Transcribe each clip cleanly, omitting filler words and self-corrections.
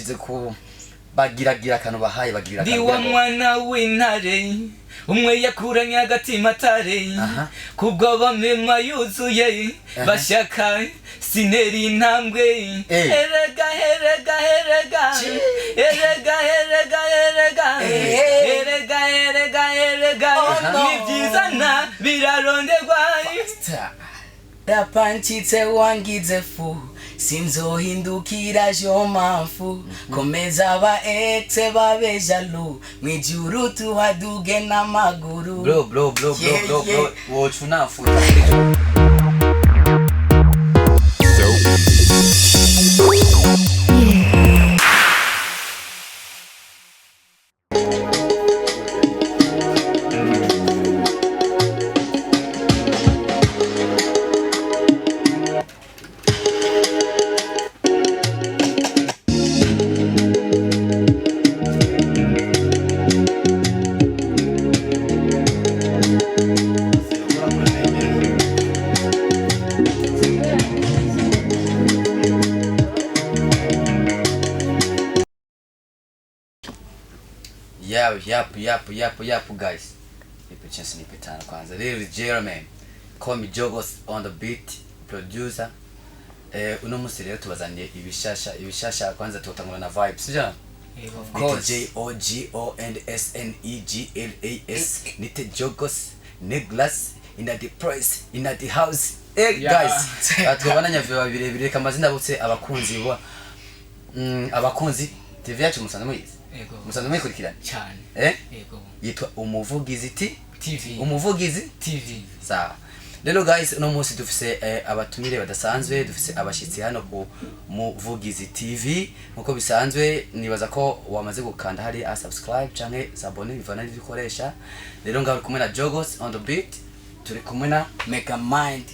bacishyize ku bagiragira akantu bahaye bagirira ndi wa mwana w'intare umwe yakuranye agatima atare kubwo bamema yuzuye bashaka sineri intambwe erega erega erega erega erega erega erega erega erega nibyizana biraronderwa rapancitse wangize fu sinzohindukira jo mpamvu komeza aba exe babe jaloux mwijuru tuhaduge n'amaguru bro wocu nafuta Yap guys. Nipe chance nipe tano kwanza. Lil Jeremy. Call me Jogos on the beat producer. Uno musi rero tubazaniye ibishasha kwanza tutangura na vibes. Sija? Of course. JOGONSNEGLAS. Nite Jogos Neglas in the price in the house. Guys. Atubana nyavuye birebire kamazina butse abakunzi bo abakunzi TV yacu musanze muyizi. Musanze muyikurikirana cyane. Yego. Yitwa Umuvugizi TV. Umuvugizi TV. Sawa. Lelo guys no munsi dufise abatumire badasanzwe dufise abashitsi hano ku Muvugizi TV nkuko bisanzwe nibaza ko wamaze gukanda hari subscribe canke s'abonner bivana n'ibikoresha. Lelo ngaho kumwe na Jogos on the beat turi kumwe na Megamind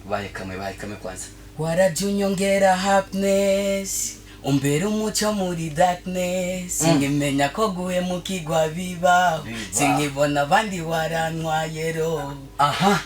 baye kamwe kwanza. warajunyongera happiness umbere umuco muri darkness ngimenya ko guhemukirwa bibaho sinkibona abandi warantwayero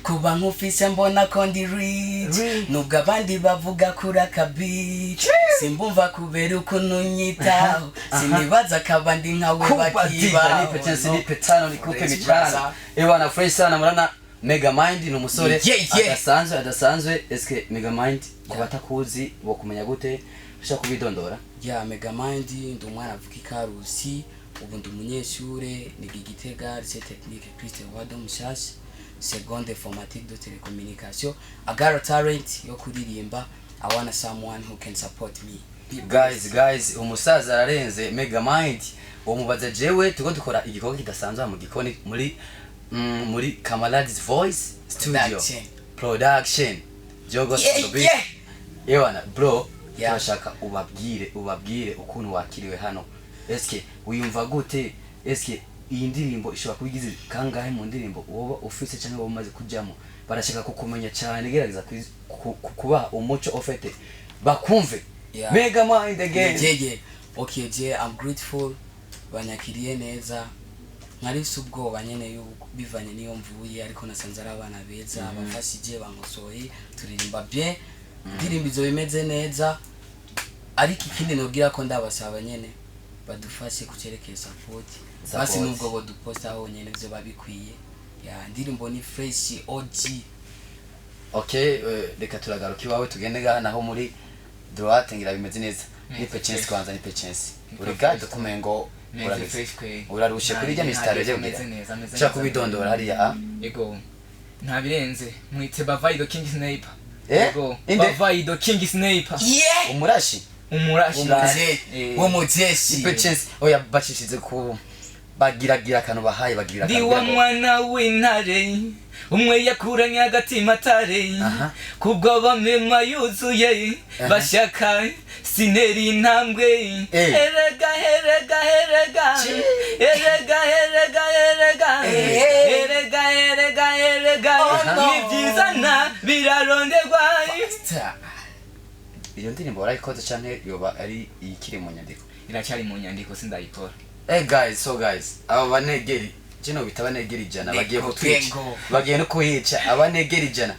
kuba nkufise mbona ko ndi rich nubwo abandi bavuga kuri akabici simbumva kubera ukuntu nyitaho sinibaza kabandi nkawe bakiba nipe tano nikupe michana na fresh sana murana Megamind ni umusore adasanzwe eske Megamind kubatakuzi bo kumenya gute bisha kubidondora Megamind ndi umwana avuka ikarusi ubu ndi umunyeshure ni Gitega lycée technique Christ Wado Mushasha seconde formatique de télécommunication I got a talent yo kuririmba I want someone who can support me guys umusaza ararenze Megamind umubaza jewe tuko dukora igikorwa kidasanzwe mu gikoni muri Kamaladi's Voice Studio Production Jogos on the beat bro turashaka ubabwire ukuntu wakiriwe hano eske uyumva gute eske iyi ndirimbo ishobora kubigize kangahe mu ndirimbo woba ufise cyangwa woba umaze kujyamo barashaka kukumenya cyane gerageza kuba umuco ofete bakumve Megamind again okay I'm grateful banyakiriye neza nkarifise ubwoba nyene yuko bivanye niyo mvuye ariko nasanze ari abana beza bafashije bankosoye turirimba bien ndirimbo izo bimeze neza ariko ikindi nobwira ko ndabasaba nyene badufashe kucerekeza support basi nubwo bo duposta aho nyene byo babikwiye ndirimbo ni fresh OG. Okay, reka turagaruka iwawe tugende naho muri droite ngira bimeze neza nipe chance kwanza nipe chance urigade kumengo urarushe kuri rya mistari ryo ngira kubidondora hariya yego nta birenze mwite Bavaido King Sniper yego Bavaido King Sniper umurashi wo mujeshi nipe chance oya bacishyize ku bagiragira akantu bahaye bagirira ndi wa mwana w'intare umwe yakuranye agatima atare kubwo bamema yuzuye bashaka sineri intambwe erega erega erega erega erega erega erega erega erega nibyizana biraronderwa iyo ndirimbo barayikoze canke yoba ari ikiri mu nyandiko iracyari mu nyandiko sindayikora guys aba banegeri kino bitabanegeri jana bagiye kutwica bagiye no kuhica abanegeri jana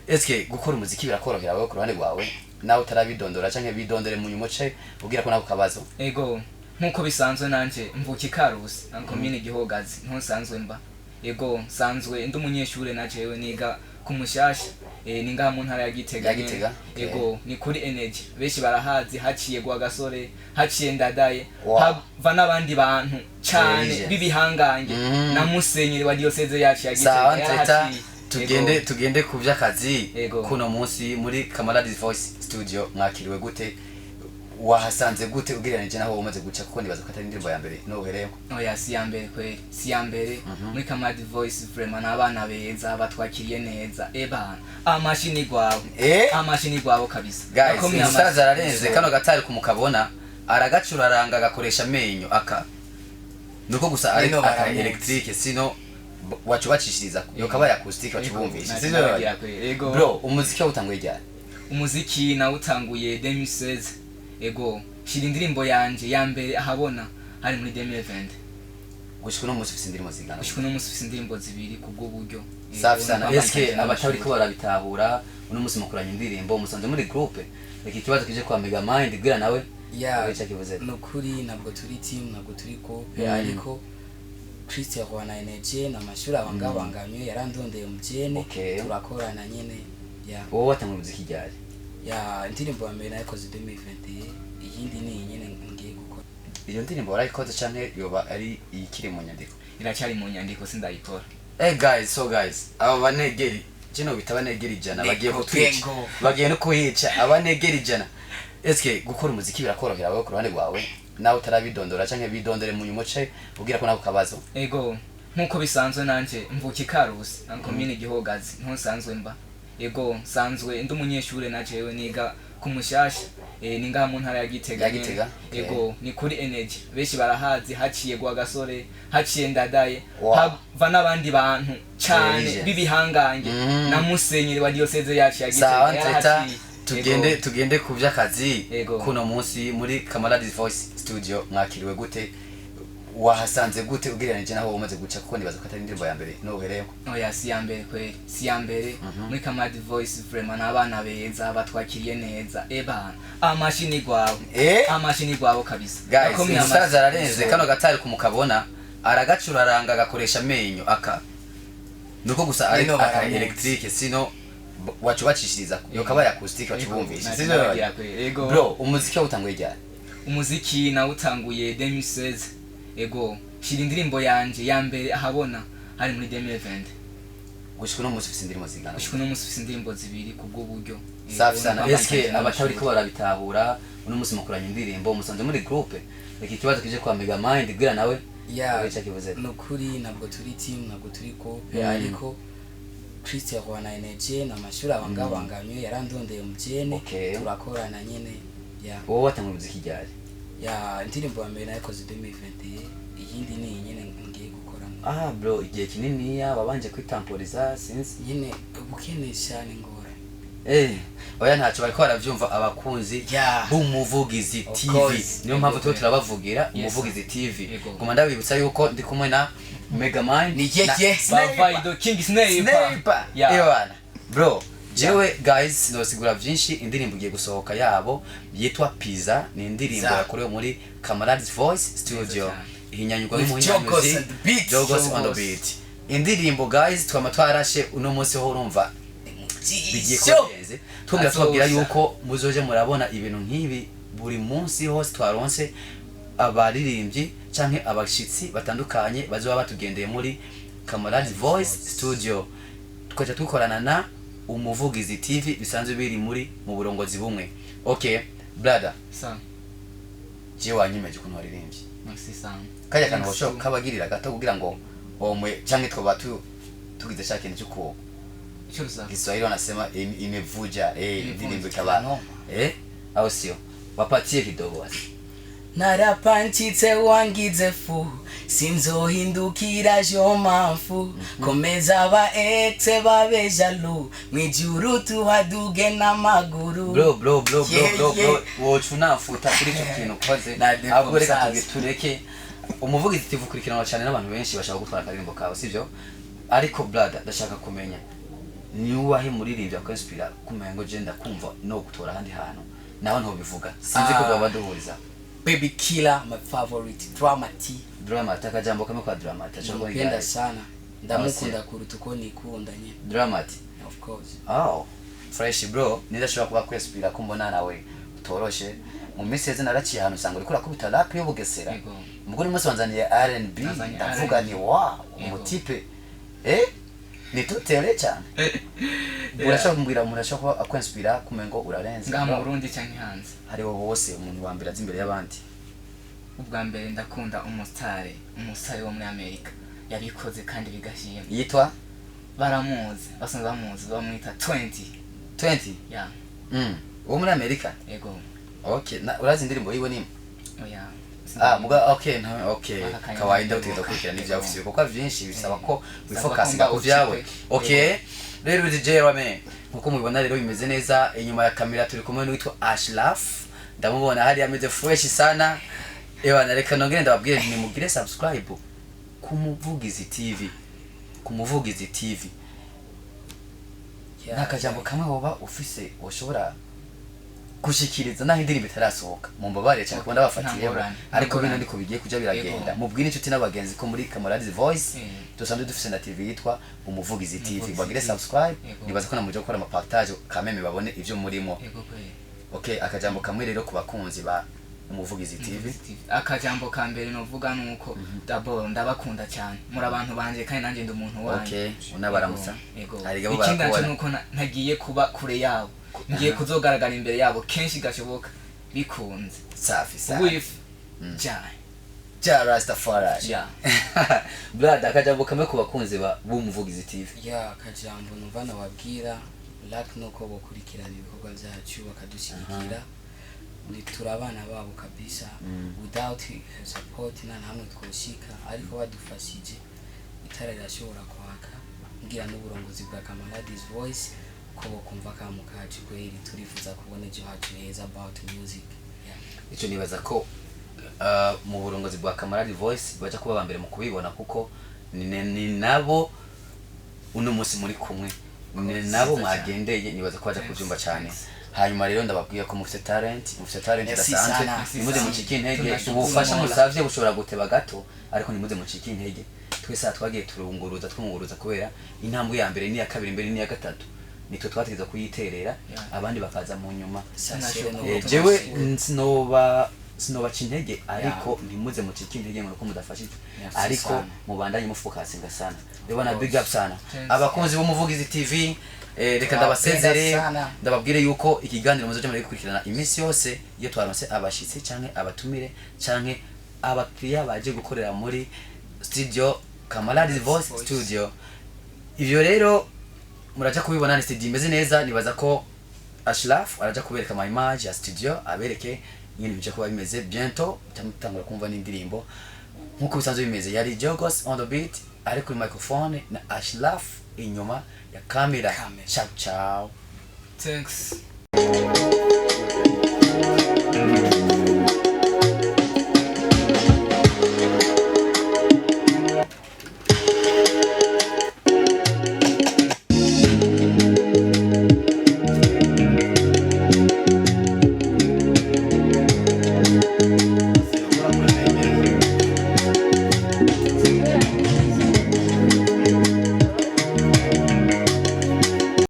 eske gukora umuziki birakorohera wowe ku ruhande rwawe nawe utarabidondora canke bidondere mu nyumuce ugira ko nako kabazo? Ego nkuko bisanzwe nanje mvuka Ikarusi komine Gihogazi ntusanzwe mba. Ego sanzwe ndi umunyeshure na jewe niga ku Mushasha ninga mu ntara ya Gitega. Ego ni kuri energy beshi barahazi haciye gwa gasore haciye ndadaye hava nabandi bantu cyane bibihangange na musenyeri wa diocese yacu ya Gitega. Tugende ku by'akazi kuno munsi muri Kamaradies Voice Studio mwakiriwe gute? Wahasanze gute ugereranije naho umaze guca kuko nibaza ko atari indirimbo ya mbere no uhereho? Oya si ya mbere kweli, si ya mbere. Muri Kamaradies Voice vraiment nabana beza batwakiriye neza. Eba amashini gwabo kabisa. Guys, umusaza ararenze kano gatari kumukabona aragacuraranga agakoresha amenyo aka nuko gusa ari aka electric sino wacubacishiriza yokaba ya acoustic wacubumvisha sino. Bro umuziki utanguye ryari? Umuziki na utanguye 2016. Ego shira indirimbo yanje ya mbere ahabona hari muri 2020. Gushika no musi indirimbo zingana? Gushika no musi indirimbo zibiri kubwo buryo. Safi sana. Eske abatari ko barabitahura uno musi mukuranye indirimbo musanze muri groupe iki kibazo kije kwa Mega Mind gira nawe ya kivuze no kuri nabwo turi team nabwo turi groupe ariko Christian Rwana Energy na mashuri abangabanganywe yarandondeye umujene turakorana nyene ya wowe watanguye muziki ryari? Ya indirimbo ya mbere nayikoze 2020 iyindi ni nyene ngiye gukora. Iyo ndirimbo warayikoze canke yoba ari ikiri mu nyandiko? Iracyari mu nyandiko sindayikora. Guys aba banegeri kino bitaba negeri jana bagiye kutwica bagiye no kuhica abanegeri jana. Eske gukora umuziki birakorohera wowe ku ruhande rwawe nawe utarabidondora canke bidondere mu nyumuce ugira ko nako kabazo? Ego nkuko bisanzwe nanje mvuka Ikarusi komine Gihogazi ntusanzwe mba. Ego sanzwe ndi umunyeshure na jewe niga ku Mushasha ninga mu ntara ya Gitega. Ego ni kuri energy beshi barahazi haciye gwa gasore haciye ndadaye hava nabandi bantu cyane bibihangange na musenyeri wa diocese yacu ya Gitega. Tugende ku by'akazi kuno munsi muri Kamaradies Voice Studio mwakiriwe gute? Wahasanze gute ugereranije naho umaze guca kuko nibaza ko atari indirimbo ya mbere no uhereho? Oya si ya mbere kweli, si ya mbere. Muri Kamaradies Voice vraiment nabana beza batwakiriye neza. Eba amashini gwabo kabisa. Guys, umusaza ararenze kano gatari kumukabona aragacuraranga agakoresha amenyo aka nuko gusa ari aka electric sino wacubacishiriza yokaba ya acoustic wacubumvisha sino. Bro umuziki utanguye ryari? Umuziki na utanguye 2016. Ego shira indirimbo yanje ya mbere ahabona hari muri 2020. Gushika no musi indirimbo zingana? Gushika no musi indirimbo zibiri kubwo buryo. Safi sana. Eske abatari ko barabitahura uno musi mukuranye indirimbo musanze muri groupe iki kibazo kije kwa Mega Mind gira nawe ya kivuze no kuri nabwo turi team nabwo turi groupe ariko Christian Rwana Energy na mashuri abangabanganywe yarandondeye umujene turakorana nyene ya wowe watanguye muziki ryari? Ya indirimbo ya mbere nayikoze 2020 iyindi ni nyene ngiye gukora. Bro igihe kinini babanje kwitamporiza since nyene ubukene cyane ngora. Oya ntacyo bariko baravyumva abakunzi b'umuvugizi TV niyo mpamvu twe turabavugira umuvugizi TV. Guma ndabibutsa yuko ndi kumwe na Mega Mind ni Vaido King Sniper. Ewana bro jewe guys nosigura byinshi indirimbo igiye gusohoka yabo yitwa Pizza ni indirimbo yakorewe muri Kamaradies Voice Studio ihinyanyurwa n'umuhinyamuzi Jogos on the beat. Indirimbo guys twamatwarashe uno munsi ho urumva bigiye kugenze twabwira yuko muzoje murabona ibintu nk'ibi buri munsi hose twaronse abaririmbyi canke abashitsi batandukanye bazoba batugendeye muri Kamaradies Voice Studio twaje tukorana na umuvugizi TV bisanzwe biri muri mu burongozi bumwe. Okay brother je wanyimeje kuno waririmbye merci sana kaya kana washo kabagirira gato kugira ngo omwe canke twoba tugize shakene cyuko Kiswahili wanasema imevuja ndirimbo kabano au sio wapatie kidogo basi. Narapanchitse wangize fu sinzohindukira jo mafu komeza ba ete babejalu mwijuru tuhaduge na maguru. Bro wocunafuta kuri cyo kintu koze ahubwo reka tureke umuvugizi tivukurikirana cyane n'abantu benshi bashaka gutwara akarimbo kawe sivyo ariko brother ndashaka kumenya ni uwahe muririmbyi akwinspira kumengo je ndakumva no gutora ahandi hantu naho ntobivuga sinzi ko baba duhuriza. Baby Killer my favorite, Dramati akajambo kamwe kwa Dramati ashobora kwenda sana, ndamukunda kuruta uko nikunda nye Dramati of course. Fresh bro, nidashobora kuba kwinspira kumbona nawe utoroshe mu minsi yeze naraciye ahantu usanga uriko urakubita rap yo Bugesera mugore munsi wanzaniye R&B ndavuga ni wow umutipe ni tutere cyane. Urashaka kumbwira murashaka akwinspira kumengo urarenze ngaha mu Burundi cyane hanze hari wowe wose umuntu wa mbere azi imbere y'abandi? Ubwa mbere ndakunda umusare wo muri Amerika yabikoze kandi bigashima yitwa baramuzi basanzwe bamuzi bamwita 20 yeah wo muri Amerika yego. Okay, urazi indirimbo yiwe ni oya okay kawaida utegeza kwikira n'ivya ofisi kuko byinshi bisaba ko wifocusinga ku vyawe. Okay, rero DJ Rame nkuko mubibona rero bimeze neza inyuma ya kamera turi kumwe n'uwitwa Ashraf ndamubona hari ameze fresh sana. Nareka nongere ndababwire ni mugire subscribe ku Muvugizi TV nakajambo kamwe woba ufise ushobora gushikiriza naho indirimbo itarasohoka mu mbabare cyane kubona bafatiyeho ariko bino ndiko bigiye kuja biragenda mubwire inshuti n'abagenzi ko muri Camarades Voice dusanzwe dufise na TV yitwa Umuvugizi TV bagire subscribe nibaza ko namuje gukora amapartage kameme babone ivyo murimo. Okay, akajambo kamwe rero ku bakunzi ba Umuvugizi TV. Akajambo ka mbere novuga nuko d'abord ndabakunda cyane muri abantu banje kandi nanje ndi umuntu wanyu. Okay, unabaramutsa hari gabo barakora ikindi nuko ntagiye kuba kure yabo ngiye kuzogaragara imbere yabo kenshi gashoboka bikunze safi with Rastafari brother akajambo kamwe ku bakunzi ba Umuvugizi TV. Akajambo numva nababwira like nuko bokurikirana ibikorwa byacu bakadushyigikira ni turabana babo kabisa without support na hamwe twoshika ariko badufashije itara rirashobora kwaka ngira n'uburongozi bwa Camarades Voice ko bokumva kamukacu kweri turifuza kubona ejo hacu heza about music. Ico nibaza ko mu burongozi bwa Camarades Voice baje kuba bambere mu kubibona kuko ni nabo uno munsi muri kumwe ni nabo mwagendeye nibaza ko baje kubyumva cyane. Hanyuma rero ndababwiye ko mufite talent dasanzwe nimuze mucike intege ubufasha musavye bushobora guteba gato ariko nimuze mucike intege twese twagiye twunguruza kubera intambwe ya mbere ni ya kabiri mbere ni ya gatatu nitwe twategeza kuyiterera abandi bakaza mu nyuma. Jewe sinoba cintege ariko ntimuze mucike intege ngo mudafashije ariko mubandanye mufocusinga sana. Reba na big up sana abakunzi b'Umuvugizi TV. Reka ndabasezere ndababwire yuko ikiganiro muzoje muri gukurikirana iminsi yose iyo twaronse abashitsi canke abatumire canke abakiriya baje gukorera muri studio Camarades Voice studio. Ivyo rero muraja kubibona ni studio imeze neza nibaza ko Ashraf araja kubereka my image ya studio abereke nyine bije kuba bimeze bientôt tamutangura kumva n'indirimbo nkuko bisanzwe bimeze yari Jogos on the beat ari kuri microphone na Ashraf inyuma ya kamera. Ciao ciao. Thanks.